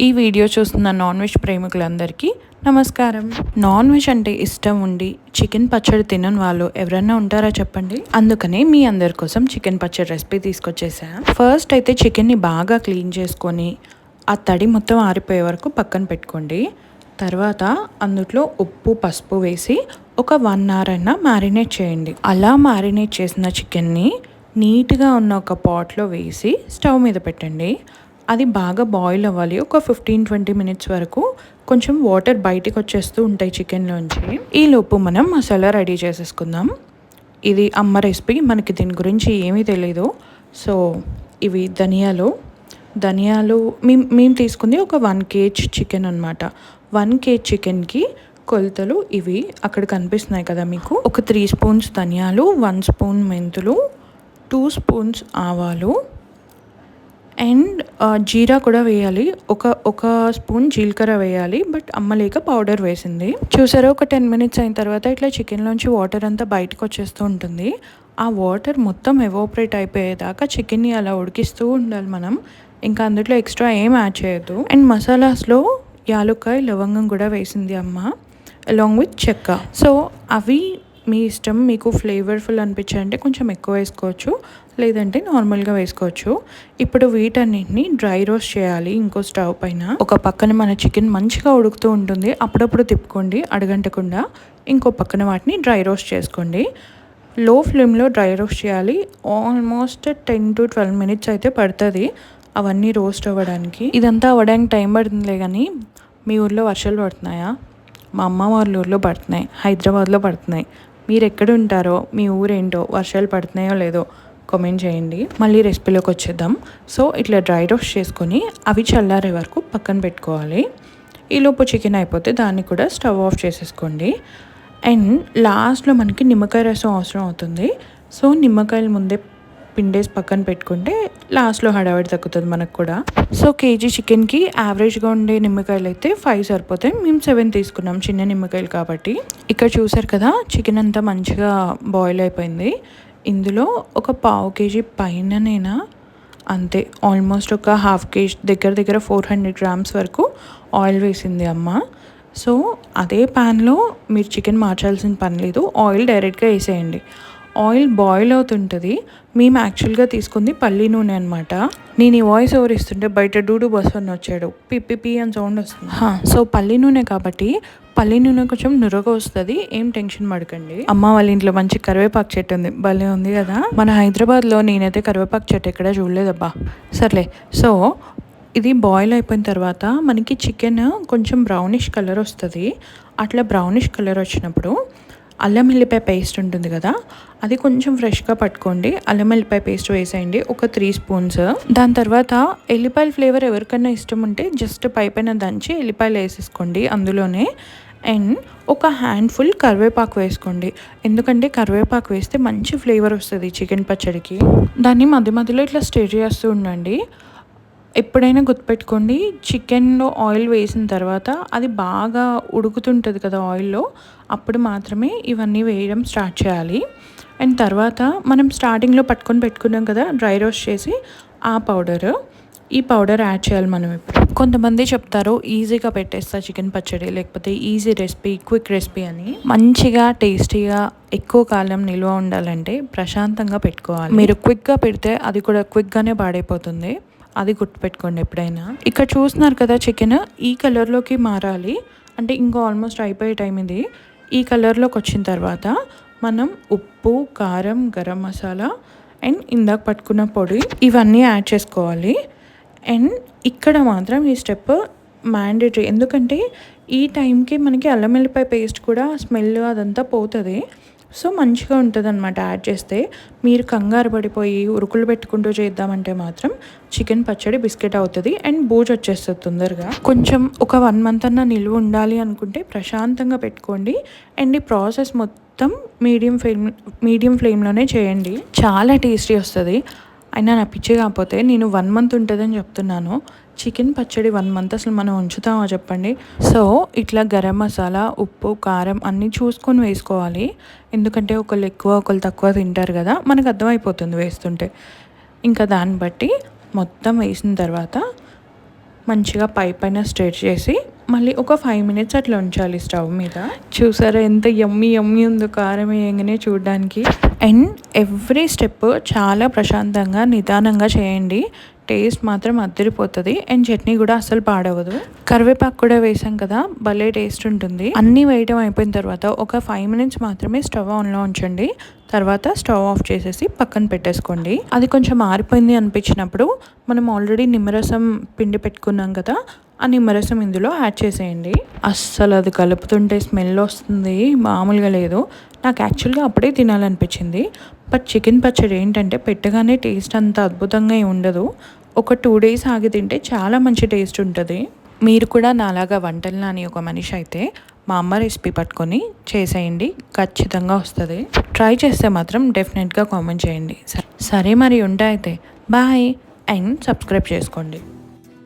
ఈ వీడియో చూస్తున్న non veg ప్రేమికులందరికీ నమస్కారం. నాన్ వెజ్ అంటే ఇష్టం ఉండి చికెన్ పచ్చడి తినని వాళ్ళు ఎవరైనా ఉంటారా చెప్పండి. అందుకనే మీ అందరి కోసం చికెన్ పచ్చడి రెసిపీ తీసుకొచ్చేసా. ఫస్ట్ అయితే చికెన్ని బాగా క్లీన్ చేసుకొని ఆ తడి మొత్తం ఆరిపోయే వరకు పక్కన పెట్టుకోండి. తర్వాత అందులో ఉప్పు పసుపు వేసి ఒక 1 hour అయినా మ్యారినేట్ చేయండి. అలా మ్యారినేట్ చేసిన చికెన్ని నీట్గా ఉన్న ఒక పాట్లో వేసి స్టవ్ మీద పెట్టండి. అది బాగా బాయిల్ అవ్వాలి. ఒక 15-20 minutes వరకు కొంచెం వాటర్ బయటికి వచ్చేస్తూ ఉంటాయి చికెన్లోంచి. ఈలోపు మనం మసాలా రెడీ చేసేసుకుందాం. ఇది అమ్మ రెసిపీ, మనకి దీని గురించి ఏమీ తెలీదు. సో ఇవి ధనియాలు మేము తీసుకుంది ఒక 1 kg చికెన్ అనమాట. 1 kg చికెన్కి కొలతలు ఇవి అక్కడ కనిపిస్తున్నాయి కదా మీకు. ఒక 3 spoons ధనియాలు, 1 spoon మెంతులు, 2 spoons ఆవాలు అండ్ జీరా కూడా వేయాలి. ఒక స్పూన్ జీలకర్ర వేయాలి, బట్ అమ్మ లేక పౌడర్ వేసింది. చూసారా, ఒక 10 minutes అయిన తర్వాత ఇట్లా చికెన్లోంచి వాటర్ అంతా బయటకు వచ్చేస్తూ ఉంటుంది. ఆ వాటర్ మొత్తం ఎవాపరేట్ అయిపోయేదాకా చికెన్ని అలా ఉడికిస్తూ ఉండాలి మనం. ఇంకా అందులో ఎక్స్ట్రా ఏం యాడ్ చేయొద్దు. అండ్ మసాలాస్లో యాలుక్కాయ, లవంగం కూడా వేసింది అమ్మ, అలాంగ్ విత్ చెక్క. సో అవి మీ ఇష్టం, మీకు ఫ్లేవర్ఫుల్ అనిపించాలంటే కొంచెం ఎక్కువ వేసుకోవచ్చు, లేదంటే నార్మల్గా వేసుకోవచ్చు. ఇప్పుడు వీటన్నిటిని డ్రై రోస్ట్ చేయాలి ఇంకో స్టవ్ పైన. ఒక పక్కన మన చికెన్ మంచిగా ఉడుకుతూ ఉంటుంది, అప్పుడప్పుడు తిప్పుకోండి అడగంటకుండా. ఇంకో పక్కన వాటిని డ్రై రోస్ట్ చేసుకోండి. లో ఫ్లేమ్లో డ్రై రోస్ట్ చేయాలి. ఆల్మోస్ట్ 10 to 12 minutes అయితే పడుతుంది అవన్నీ రోస్ట్ అవ్వడానికి. ఇదంతా అవ్వడానికి టైం పడుతుందిలే. కానీ మీ ఊర్లో వర్షాలు పడుతున్నాయా? మా అమ్మ వాళ్ళ ఊర్లో పడుతున్నాయి, హైదరాబాద్లో పడుతున్నాయి. మీరు ఎక్కడ ఉంటారో, మీ ఊరేంటో, వర్షాలు పడుతున్నాయో లేదో కామెంట్ చేయండి. మళ్ళీ రెసిపీలోకి వచ్చేద్దాం. సో ఇట్లా డ్రై రోస్ట్ చేసుకొని అవి చల్లారే వరకు పక్కన పెట్టుకోవాలి. ఈలోపు చికెన్ అయిపోతే దాన్ని కూడా స్టవ్ ఆఫ్ చేసేసుకోండి. అండ్ లాస్ట్లో మనకి నిమ్మకాయ రసం అవసరం అవుతుంది. సో నిమ్మకాయలు ముందే పిండేసి పక్కన పెట్టుకుంటే లాస్ట్లో హడావిడి తగ్గుతుంది మనకు కూడా. సో కేజీ చికెన్కి యావరేజ్గా ఉండే నిమ్మకాయలు అయితే 5 సరిపోతాయి. మేము 7 తీసుకున్నాం, చిన్న నిమ్మకాయలు కాబట్టి. ఇక్కడ చూసారు కదా, చికెన్ అంతా మంచిగా బాయిల్ అయిపోయింది. ఇందులో ఒక 1/2 kg పైననేనా, అంతే, ఆల్మోస్ట్ ఒక 1/2 kg దగ్గర 400 grams వరకు ఆయిల్ వేసింది అమ్మ. సో అదే ప్యాన్లో మీరు చికెన్ మార్చాల్సిన పని లేదు, ఆయిల్ డైరెక్ట్గా వేసేయండి. ఆయిల్ బాయిల్ అవుతుంటుంది. మేము యాక్చువల్గా తీసుకుంది పల్లి నూనె అనమాట. నేను ఈ వాయిస్ ఓవర్ ఇస్తుంటే బయట డూడు బస్ అని వచ్చాడు, పిప్పి అని సౌండ్ వస్తుంది. సో పల్లి నూనె కాబట్టి పల్లి నూనె కొంచెం నురగ వస్తుంది, ఏం టెన్షన్ పడకండి. అమ్మ వాళ్ళ ఇంట్లో మంచి కరివేపాకు చెట్టు ఉంది, భలే ఉంది కదా. మన హైదరాబాద్లో నేనైతే కరివేపాకు చెట్టు ఎక్కడా చూడలేదబ్బా. సర్లే. సో ఇది బాయిల్ అయిపోయిన తర్వాత మనకి చికెన్ కొంచెం బ్రౌనిష్ కలర్ వస్తుంది. అట్లా బ్రౌనిష్ కలర్ వచ్చినప్పుడు అల్లం వెల్లిపాయ పేస్ట్ ఉంటుంది కదా, అది కొంచెం ఫ్రెష్గా పట్టుకోండి. అల్లం వెల్లిపాయ పేస్ట్ వేసేయండి, ఒక 3 spoons. దాని తర్వాత ఎల్లిపాయల ఫ్లేవర్ ఎవరికైనా ఇష్టం ఉంటే జస్ట్ పైపైన దంచి ఎల్లిపాయలు వేసేసుకోండి అందులోనే. అండ్ ఒక హ్యాండ్ఫుల్ కరివేపాకు వేసుకోండి, ఎందుకంటే కరివేపాకు వేస్తే మంచి ఫ్లేవర్ వస్తుంది చికెన్ పచ్చడికి. దాన్ని మధ్య మధ్యలో ఇట్లా స్టిర్ చేస్తూ ఉండండి. ఎప్పుడైనా గుర్తుపెట్టుకోండి, చికెన్లో ఆయిల్ వేసిన తర్వాత అది బాగా ఉడుకుతుంటుంది కదా ఆయిల్లో, అప్పుడు మాత్రమే ఇవన్నీ వేయడం స్టార్ట్ చేయాలి. అండ్ తర్వాత మనం స్టార్టింగ్లో పట్టుకొని పెట్టుకున్నాం కదా డ్రై రోస్ట్ చేసి, ఈ పౌడర్ యాడ్ చేయాలి మనం ఇప్పుడు. కొంతమంది చెప్తారు ఈజీగా పెట్టేస్తా చికెన్ పచ్చడి, లేకపోతే ఈజీ రెసిపీ, క్విక్ రెసిపీ అని. మంచిగా టేస్టీగా ఎక్కువ కాలం నిల్వ ఉండాలంటే ప్రశాంతంగా పెట్టుకోవాలి. మీరు క్విక్గా పెడితే అది కూడా క్విక్గానే పాడైపోతుంది, అది గుర్తుపెట్టుకోండి ఎప్పుడైనా. ఇక్కడ చూస్తున్నారు కదా, చికెన్ ఈ కలర్లోకి మారాలి, అంటే ఇంకా ఆల్మోస్ట్ అయిపోయే టైం ఇది. ఈ కలర్లోకి వచ్చిన తర్వాత మనం ఉప్పు, కారం, గరం మసాలా అండ్ ఇందాక పట్టుకున్న పొడి ఇవన్నీ యాడ్ చేసుకోవాలి. అండ్ ఇక్కడ మాత్రం ఈ స్టెప్ మ్యాండేటరీ, ఎందుకంటే ఈ టైంకి మనకి అల్లం వెల్లిపాయ పేస్ట్ కూడా స్మెల్ అదంతా పోతుంది. సో మంచిగా ఉంటుంది అనమాట యాడ్ చేస్తే. మీరు కంగారు పడిపోయి ఉరుకులు పెట్టుకుంటూ చేద్దామంటే మాత్రం చికెన్ పచ్చడి బిస్కెట్ అవుతుంది అండ్ బూజు వచ్చేస్తుంది తొందరగా. కొంచెం ఒక 1 month అన్నా నిల్వ ఉండాలి అనుకుంటే ప్రశాంతంగా పెట్టుకోండి. అండ్ ఈ ప్రాసెస్ మొత్తం మీడియం ఫ్లేమ్లోనే చేయండి, చాలా టేస్టీ వస్తుంది. అయినా నా పిచ్చి కాకపోతే నేను 1 month ఉంటుందని చెప్తున్నాను. చికెన్ పచ్చడి 1 month అసలు మనం ఉంచుతామా చెప్పండి. సో ఇట్లా గరం మసాలా, ఉప్పు, కారం అన్నీ చూసుకొని వేసుకోవాలి, ఎందుకంటే ఒకళ్ళు ఎక్కువ ఒకళ్ళు తక్కువ తింటారు కదా, మనకు అర్థమైపోతుంది వేస్తుంటే. ఇంకా దాన్ని బట్టి మొత్తం వేసిన తర్వాత మంచిగా పైన స్ట్రెచ్ చేసి మళ్ళీ ఒక 5 మినిట్స్ అట్లా ఉంచాలి స్టవ్ మీద. చూసారా ఎంత యమ్మీ యమ్మీ ఉందో కారం వేయంగానే చూడడానికి. అండ్ ఎవ్రీ స్టెప్ చాలా ప్రశాంతంగా నిదానంగా చేయండి. టేస్ట్ మాత్రం అద్దరిపోతుంది. అండ్ చట్నీ కూడా అస్సలు పాడవదు. కరివేపాకు కూడా వేసాం కదా, భలే టేస్ట్ ఉంటుంది. అన్నీ వేయడం అయిపోయిన తర్వాత ఒక 5 మినిట్స్ మాత్రమే స్టవ్ ఆన్లో ఉంచండి. తర్వాత స్టవ్ ఆఫ్ చేసేసి పక్కన పెట్టేసుకోండి. అది కొంచెం ఆరిపోయింది అనిపించినప్పుడు మనం ఆల్రెడీ నిమ్మరసం పిండి పెట్టుకున్నాం కదా, ఆ నిమ్మరసం ఇందులో యాడ్ చేసేయండి. అస్సలు అది కలుపుతుంటే స్మెల్ వస్తుంది, మామూలుగా లేదు. నాకు యాక్చువల్గా అప్పుడే తినాలనిపించింది. బట్ చికెన్ పచ్చడి ఏంటంటే పెట్టగానే టేస్ట్ అంత అద్భుతంగా ఉండదు. ఒక 2 డేస్ ఆగి తింటే చాలా మంచి టేస్ట్ ఉంటుంది. మీరు కూడా నాలాగా వంటలు అని ఒక మనిషి అయితే మా అమ్మ రెసిపీ పట్టుకొని చేసేయండి, ఖచ్చితంగా వస్తుంది. ట్రై చేస్తే మాత్రం డెఫినెట్గా కామెంట్ చేయండి. సరే మరి ఉంటా అయితే, బాయ్. అండ్ సబ్స్క్రైబ్ చేసుకోండి.